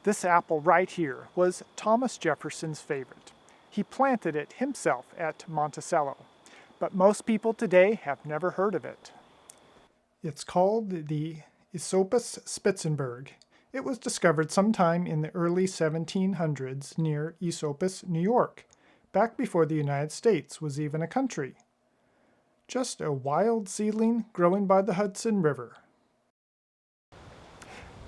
This apple right here was Thomas Jefferson's favorite. He planted it himself at Monticello, but most people today have never heard of it. It's called the Esopus Spitzenburg. It was discovered sometime in the early 1700s near Esopus, New York, back before the United States was even a country. Just a wild seedling growing by the Hudson River.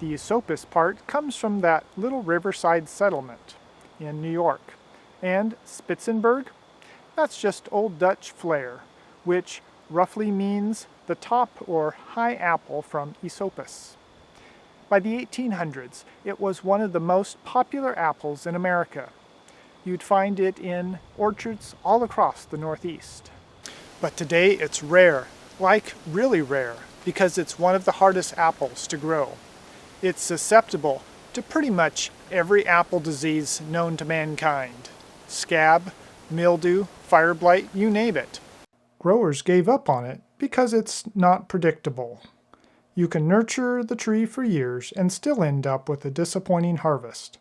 The Esopus part comes from that little riverside settlement in New York. And Spitzenburg? That's just Old Dutch flair, which roughly means the top or high apple from Esopus. By the 1800s, it was one of the most popular apples in America. You'd find it in orchards all across the Northeast. But today it's rare, like really rare, because it's one of the hardest apples to grow. It's susceptible to pretty much every apple disease known to mankind. Scab, mildew, fire blight, you name it. Growers gave up on it because it's not predictable. You can nurture the tree for years and still end up with a disappointing harvest.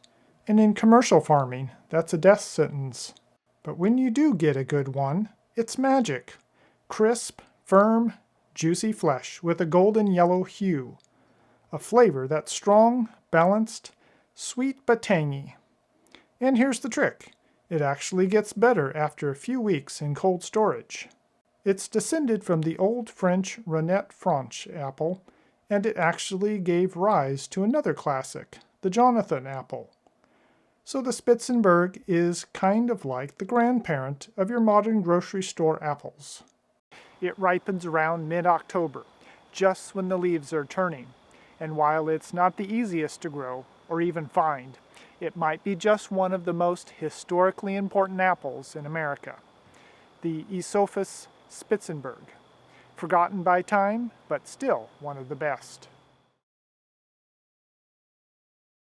And in commercial farming, that's a death sentence. But when you do get a good one, it's magic. Crisp, firm, juicy flesh with a golden yellow hue. A flavor that's strong, balanced, sweet but tangy. And here's the trick. It actually gets better after a few weeks in cold storage. It's descended from the old French Renette Franche apple, and it actually gave rise to another classic, the Jonathan apple. So the Spitzenburg is kind of like the grandparent of your modern grocery store apples. It ripens around mid-October, just when the leaves are turning. And while it's not the easiest to grow, or even find, it might be just one of the most historically important apples in America. The Esopus Spitzenburg. Forgotten by time, but still one of the best.